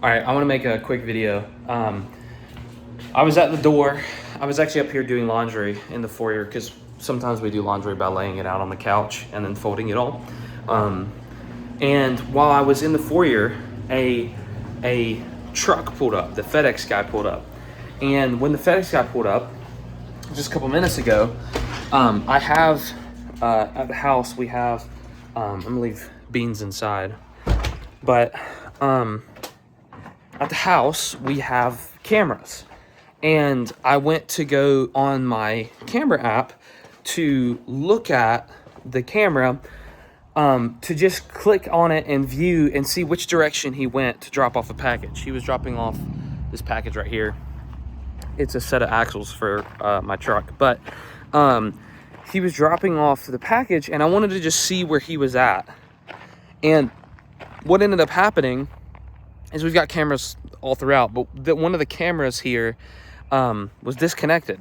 All right, I want to make a quick video. I was at the door. I was actually up here doing laundry in the foyer because sometimes we do laundry by laying it out on the couch and then folding it all. And while I was in the foyer, a truck pulled up. The FedEx guy pulled up. And when the FedEx guy pulled up, just a couple minutes ago, I have at the house we have. I'm gonna leave beans inside, but at the house we have cameras, and I went to go on my camera app to look at the camera, to just click on it and view and see which direction he went to drop off a package. He was dropping off this package right here. It's a set of axles for my truck, but he was dropping off the package, and I wanted to just see where he was at. And what ended up happening is we've got cameras all throughout, but one of the cameras here was disconnected,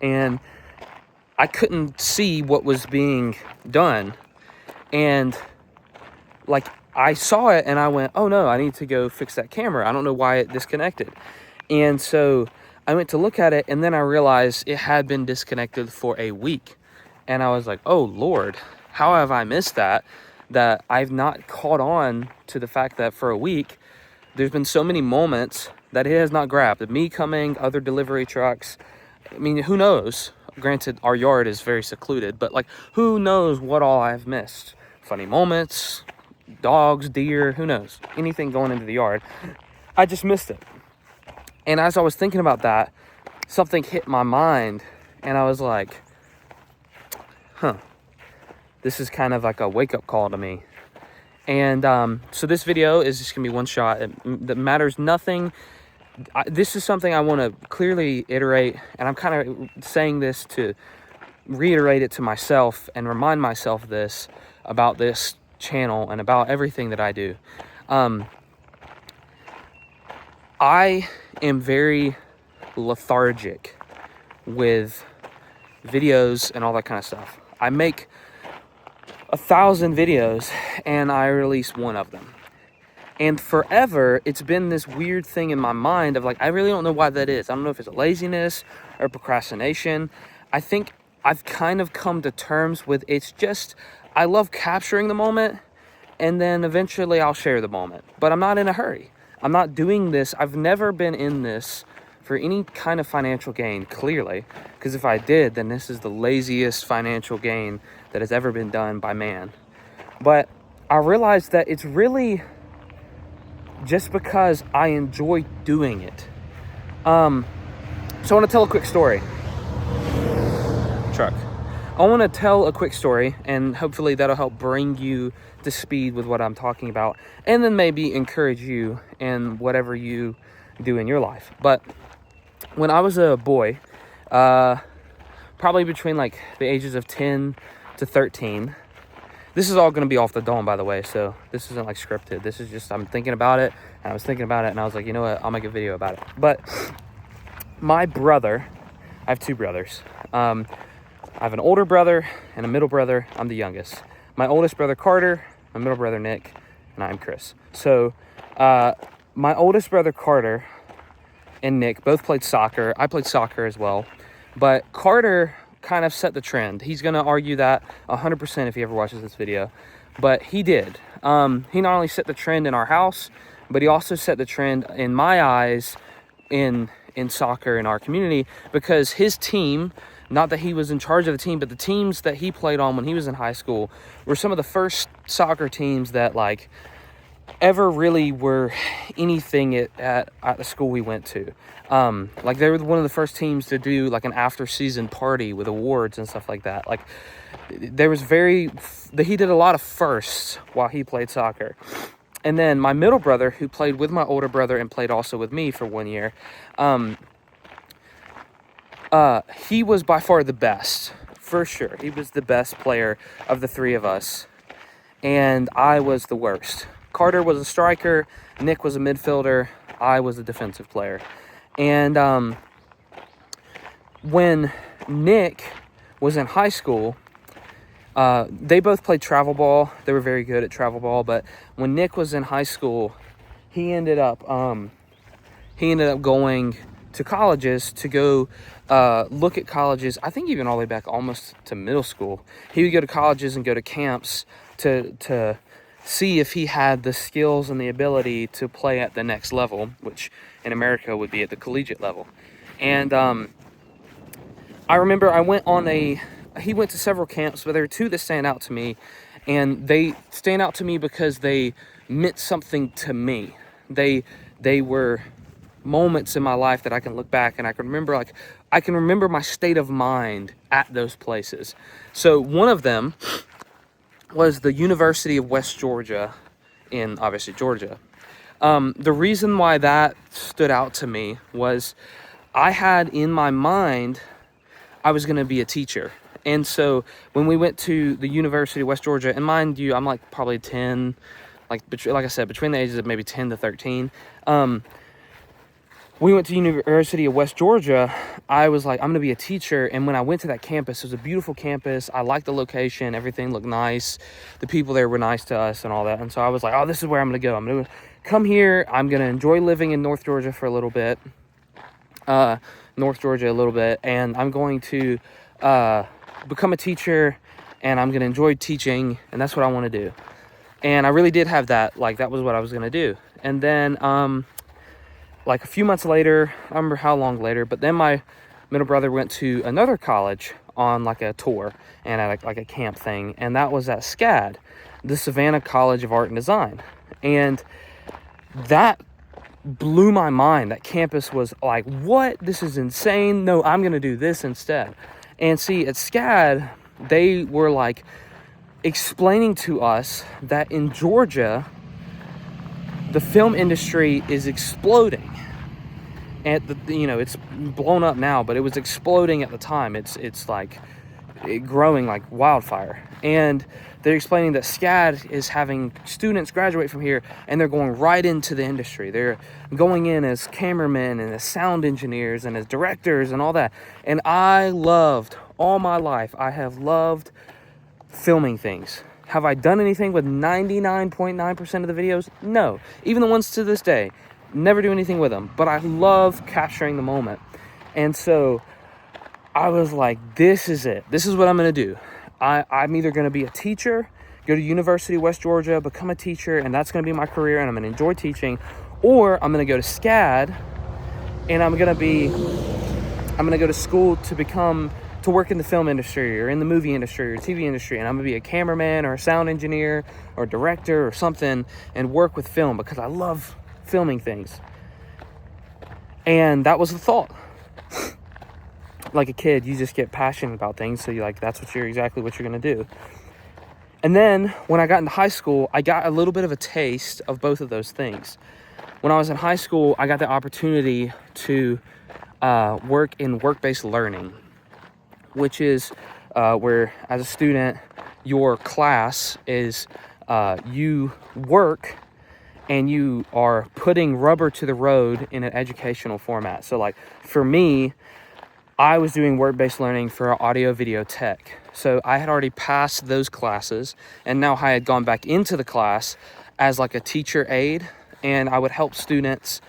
and I couldn't see what was being done. And like, I saw it and I went, oh no, I need to go fix that camera. I don't know why it disconnected. And so I went to look at it, and then I realized it had been disconnected for a week. And I was like, oh Lord, how have I missed that I've not caught on to the fact that for a week there's been so many moments that it has not grabbed. Me coming, other delivery trucks. I mean, who knows? Granted, our yard is very secluded, but like, who knows what all I've missed? Funny moments, dogs, deer, who knows? Anything going into the yard. I just missed it. And as I was thinking about that, something hit my mind, and I was like, this is kind of like a wake-up call to me. And so this video is just gonna be one shot. That matters nothing. This is something I want to clearly iterate, and I'm kind of saying this to reiterate it to myself and remind myself this about this channel and about everything that I do. I am very lethargic with videos and all that kind of stuff. I make 1,000 videos and I release one of them. And forever, it's been this weird thing in my mind of like, I really don't know why that is. I don't know if it's a laziness or procrastination. I think I've kind of come to terms with it's just, I love capturing the moment, and then eventually I'll share the moment. But I'm not in a hurry. I'm not doing this. I've never been in this for any kind of financial gain, clearly. Because if I did, then this is the laziest financial gain that has ever been done by man. But I realized that it's really just because I enjoy doing it. So I want to tell a quick story. Truck. I want to tell a quick story, and hopefully that'll help bring you to speed with what I'm talking about, and then maybe encourage you in whatever you do in your life. But when I was a boy, probably between like the ages of 10 to 13, this is all going to be off the dome, by the way, so this isn't like scripted. This is just, I'm thinking about it, and I was thinking about it, and I was like, you know what, I'll make a video about it. But my brother, I have two brothers. I have an older brother and a middle brother. I'm the youngest. My oldest brother, Carter, my middle brother, Nick, and I'm Chris. So my oldest brother, Carter, and Nick both played soccer. I played soccer as well. But Carter kind of set the trend. He's going to argue that 100% if he ever watches this video. But he did. He not only set the trend in our house, but he also set the trend in my eyes in soccer in our community, because his team, not that he was in charge of the team, but the teams that he played on when he was in high school were some of the first soccer teams that like ever really were anything at the school we went to. Like they were one of the first teams to do like an after season party with awards and stuff like that. Like there was he did a lot of firsts while he played soccer. And then my middle brother, who played with my older brother and played also with me for 1 year, he was by far the best, for sure. He was the best player of the three of us, and I was the worst. Carter was a striker, Nick was a midfielder, I was a defensive player. And when Nick was in high school, they both played travel ball. They were very good at travel ball. But when Nick was in high school, he ended up going to colleges to go look at colleges. I think even all the way back almost to middle school. He would go to colleges and go to camps to see if he had the skills and the ability to play at the next level, which in America would be at the collegiate level. And I remember he went to several camps, but there were two that stand out to me. And they stand out to me because they meant something to me. They were moments in my life that I can look back and I can remember my state of mind at those places. So one of them was the University of West Georgia in obviously Georgia. The reason why that stood out to me was I had in my mind I was going to be a teacher. And so when we went to the University of West Georgia, and mind you, I'm like probably 10, like I said, between the ages of maybe 10 to 13. We went to University of West Georgia. I was like, I'm going to be a teacher. And when I went to that campus, it was a beautiful campus. I liked the location. Everything looked nice. The people there were nice to us and all that. And so I was like, oh, this is where I'm going to go. I'm going to come here. I'm going to enjoy living in North Georgia for a little bit. North Georgia a little bit. And I'm going to become a teacher, and I'm going to enjoy teaching, and that's what I want to do. And I really did have that, like that was what I was going to do. And then like a few months later, I don't remember how long later, but then my middle brother went to another college on like a tour and at like a camp thing, and that was at SCAD, the Savannah College of Art and Design. And that blew my mind. That campus was like, what? This is insane. No, I'm going to do this instead. And see, at SCAD, they were like explaining to us that in Georgia, the film industry is exploding. And it's blown up now, but it was exploding at the time. It's like growing like wildfire. And they're explaining that SCAD is having students graduate from here and they're going right into the industry. They're going in as cameramen and as sound engineers and as directors and all that. And all my life, I have loved filming things. Have I done anything with 99.9% of the videos? No. Even the ones to this day, never do anything with them. But I love capturing the moment. And so I was like, this is it. This is what I'm going to do. I'm either going to be a teacher, go to University of West Georgia, become a teacher, and that's going to be my career, and I'm going to enjoy teaching, or I'm going to go to SCAD, and I'm going to go to school to work in the film industry or in the movie industry or TV industry, and I'm going to be a cameraman or a sound engineer or director or something and work with film because I love filming things. And that was the thought. Like a kid, you just get passionate about things, so that's exactly what you're going to do. And then when I got into high school, I got a little bit of a taste of both of those things. When I was in high school, I got the opportunity to work in work-based learning, which is where, as a student, your class is you work and you are putting rubber to the road in an educational format. So like for me, I was doing work-based learning for audio video tech. So I had already passed those classes, and now I had gone back into the class as like a teacher aide, and I would help students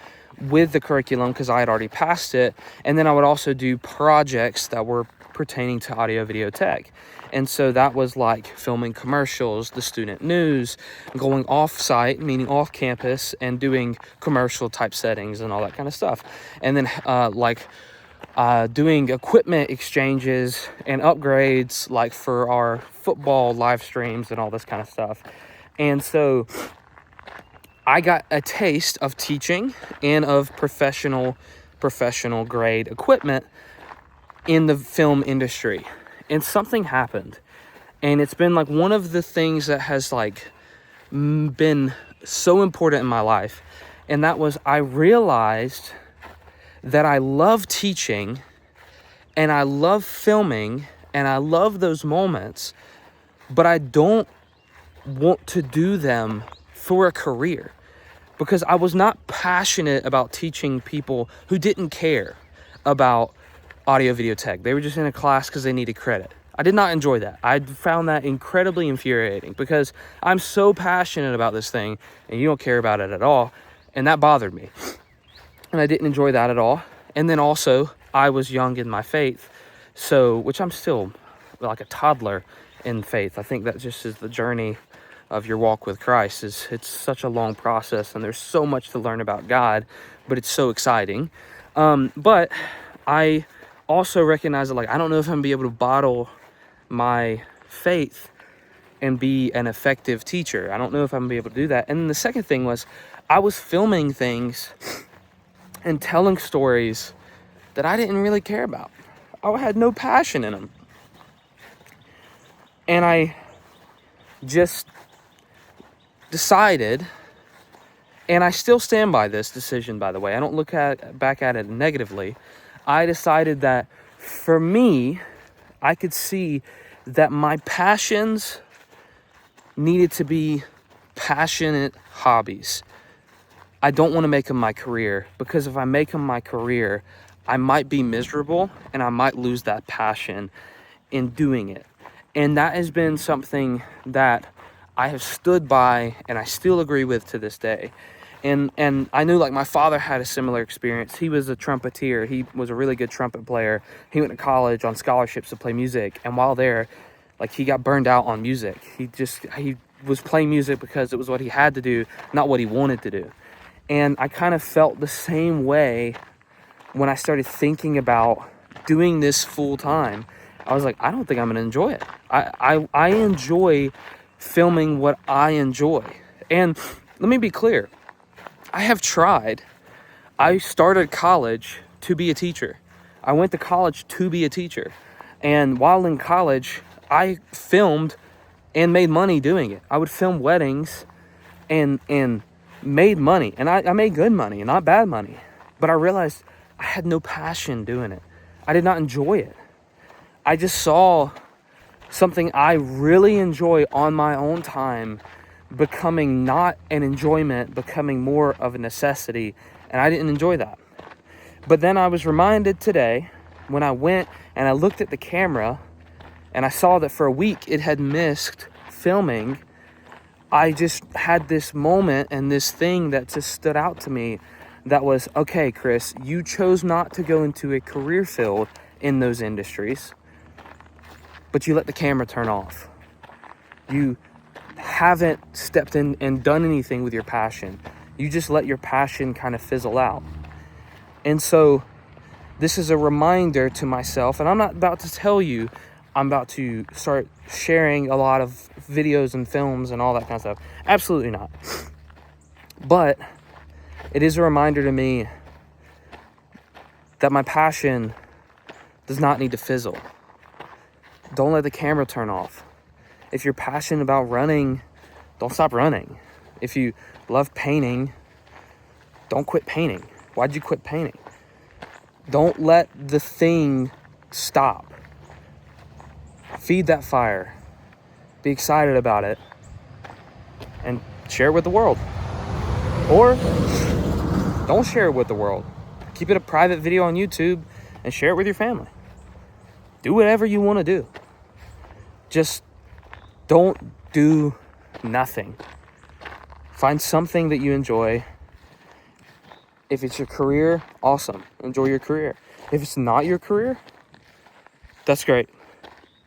with the curriculum because I had already passed it. And then I would also do projects that were pertaining to audio video tech. And so that was like filming commercials, the student news, going off-site, meaning off campus, and doing commercial type settings and all that kind of stuff. And then doing equipment exchanges and upgrades like for our football live streams and all this kind of stuff. And so I got a taste of teaching and of professional grade equipment in the film industry. And something happened. And it's been like one of the things that has like been so important in my life. And that was, I realized that I love teaching and I love filming and I love those moments, but I don't want to do them for a career because I was not passionate about teaching people who didn't care about audio video tech. They were just in a class because they needed credit. I did not enjoy that. I found that incredibly infuriating because I'm so passionate about this thing and you don't care about it at all. And that bothered me. And I didn't enjoy that at all. And then also, I was young in my faith, so, which I'm still like a toddler in faith. I think that just is the journey of your walk with Christ. It's such a long process, and there's so much to learn about God, but it's so exciting. But I also recognize that, like, I don't know if I'm gonna be able to bottle my faith and be an effective teacher. I don't know if I'm gonna be able to do that. And then the second thing was, I was filming things and telling stories that I didn't really care about. I had no passion in them. And I just decided, and I still stand by this decision, by the way. I don't look back at it negatively. I decided that for me, I could see that my passions needed to be passionate hobbies. I don't want to make them my career, because if I make them my career, I might be miserable and I might lose that passion in doing it. And that has been something that I have stood by and I still agree with to this day. And I knew, like, my father had a similar experience. He was a trumpeter. He was a really good trumpet player. He went to college on scholarships to play music. And while there, like, he got burned out on music. He was playing music because it was what he had to do, not what he wanted to do. And I kind of felt the same way when I started thinking about doing this full time. I was like, I don't think I'm gonna enjoy it. I enjoy filming what I enjoy. And let me be clear, I have tried. I started college to be a teacher. I went to college to be a teacher. And while in college, I filmed and made money doing it. I would film weddings and made money. And I made good money and not bad money. But I realized I had no passion doing it. I did not enjoy it. I just saw something I really enjoy on my own time becoming not an enjoyment, becoming more of a necessity. And I didn't enjoy that. But then I was reminded today when I went and I looked at the camera and I saw that for a week it had missed filming. I just had this moment and this thing that just stood out to me that was, okay, Chris, you chose not to go into a career field in those industries, but you let the camera turn off. You haven't stepped in and done anything with your passion. You just let your passion kind of fizzle out. And so this is a reminder to myself, and I'm not about to tell you I'm about to start sharing a lot of videos and films and all that kind of stuff. Absolutely not. But it is a reminder to me that my passion does not need to fizzle. Don't let the camera turn off. If you're passionate about running, don't stop running. If you love painting, don't quit painting. Why'd you quit painting? Don't let the thing stop. Feed that fire. Be excited about it. And share it with the world. Or don't share it with the world. Keep it a private video on YouTube and share it with your family. Do whatever you want to do. Just don't do nothing. Find something that you enjoy. If it's your career, awesome. Enjoy your career. If it's not your career, that's great.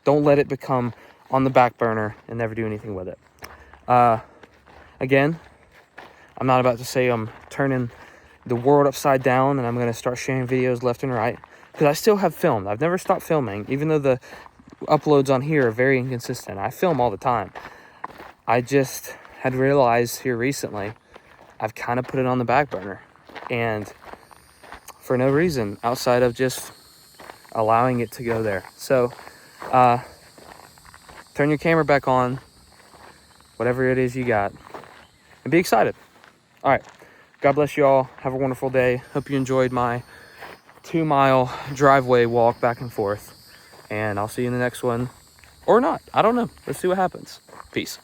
Don't let it become on the back burner and never do anything with it. Again, I'm not about to say I'm turning the world upside down and I'm going to start sharing videos left and right, because I still have filmed. I've never stopped filming, even though the uploads on here are very inconsistent. I film all the time. I just had realized here recently I've kind of put it on the back burner, and for no reason outside of just allowing it to go there. So turn your camera back on, whatever it is you got, and be excited. All right. God bless you all. Have a wonderful day. Hope you enjoyed my 2-mile driveway walk back and forth. And I'll see you in the next one. Or not. I don't know. Let's see what happens. Peace.